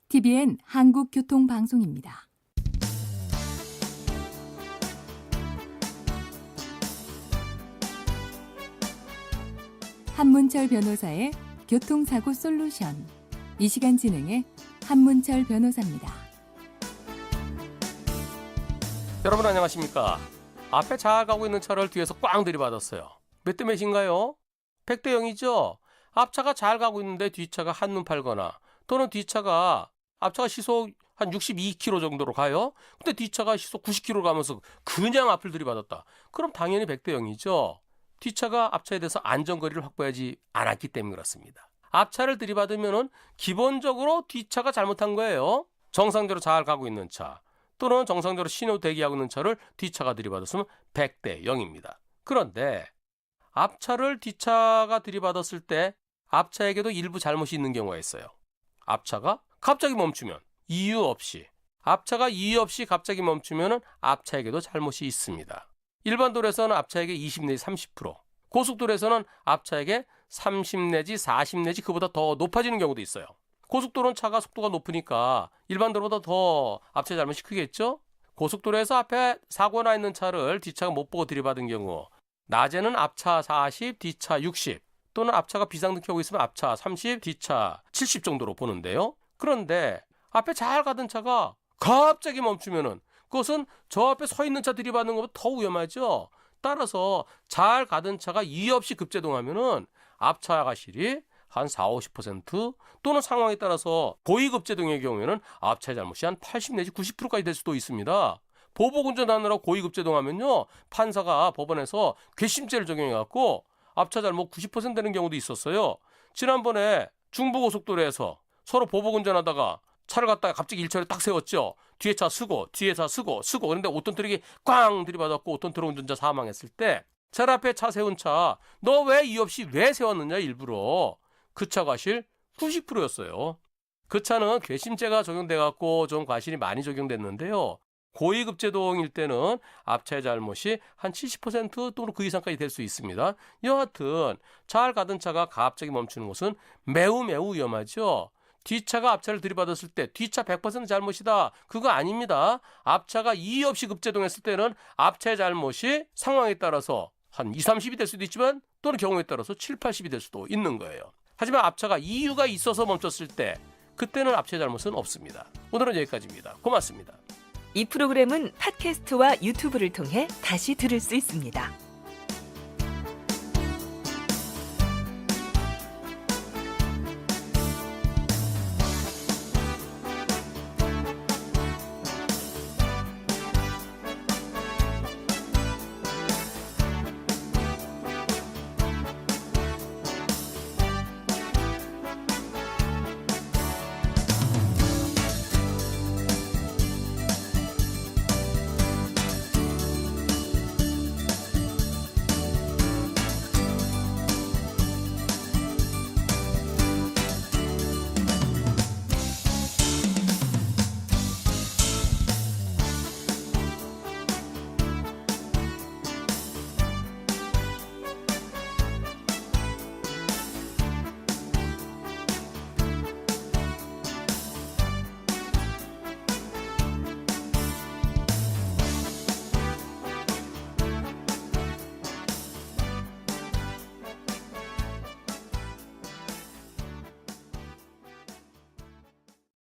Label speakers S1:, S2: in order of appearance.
S1: TVN 한국교통방송입니다. 한문철 변호사의 교통사고 솔루션. 이 시간 진행의 한문철 변호사입니다.
S2: 여러분 안녕하십니까? 앞에 잘 가고 있는 차를 뒤에서 꽝 들이받았어요. 몇 대 몇인가요? 100대 0이죠? 앞차가 잘 가고 있는데 뒤차가 한눈 팔거나 또는 앞차가 시속 한 62km 정도로 가요. 근데 뒤차가 시속 90km 가면서 그냥 앞을 들이받았다. 그럼 당연히 100대 0이죠. 뒤차가 앞차에 대해서 안전거리를 확보하지 않았기 때문에 그렇습니다. 앞차를 들이받으면은 기본적으로 뒤차가 잘못한 거예요. 정상적으로 잘 가고 있는 차 또는 정상적으로 신호 대기하고 있는 차를 뒤차가 들이받았으면 100대 0입니다. 그런데 앞차를 뒤차가 들이받았을 때 앞차에게도 일부 잘못이 있는 경우가 있어요. 앞차가 갑자기 멈추면 앞차가 이유 없이 갑자기 멈추면 앞차에게도 잘못이 있습니다. 일반 도로에서는 앞차에게 20 내지 30%, 고속도로에서는 앞차에게 30 내지 40 내지 그보다 더 높아지는 경우도 있어요. 고속도로는 차가 속도가 높으니까 일반 도로보다 더 앞차의 잘못이 크겠죠? 고속도로에서 앞에 사고가 나 있는 차를 뒤차가 못 보고 들이받은 경우, 낮에는 앞차 40, 뒤차 60, 또는 앞차가 비상등 켜고 있으면 앞차 30, 뒤차 70 정도로 보는데요. 그런데 앞에 잘 가던 차가 갑자기 멈추면은 그것은 저 앞에 서 있는 차 들이받는 것보다 더 위험하죠. 따라서 잘 가던 차가 이유 없이 급제동하면은 앞차 가실이 한 40-50% 또는 상황에 따라서 고위급제동의 경우에는 앞차의 잘못이 한 80 내지 90%까지 될 수도 있습니다. 보복운전하느라 고위급제동하면요, 판사가 법원에서 괘씸죄를 적용해갖고 앞차 잘못 90% 되는 경우도 있었어요. 지난번에 중부고속도로에서 서로 보복운전하다가 차를 갖다가 갑자기 일차를 딱 세웠죠. 뒤에 차 쓰고 그런데 5톤 트럭이 꽝 들이받았고 5톤 트럭 운전자 사망했을 때 차 앞에 차 세운 차 너 왜 이유 없이 왜 세웠느냐 일부러. 그 차 과실 90%였어요. 그 차는 괘씸죄가 적용돼갖고 좀 과실이 많이 적용됐는데요. 고위급제동일 때는 앞차의 잘못이 한 70% 또는 그 이상까지 될 수 있습니다. 여하튼 잘 가던 차가 갑자기 멈추는 것은 매우 위험하죠. 뒤차가 앞차를 들이받았을 때 뒤차 100% 잘못이다. 그거 아닙니다. 앞차가 이유 없이 급제동했을 때는 앞차의 잘못이 상황에 따라서 한 20-30이 될 수도 있지만 또는 경우에 따라서 70-80이 될 수도 있는 거예요. 하지만 앞차가 이유가 있어서 멈췄을 때 그때는 앞차의 잘못은 없습니다. 오늘은 여기까지입니다. 고맙습니다.
S3: 이 프로그램은 팟캐스트와 유튜브를 통해 다시 들을 수 있습니다.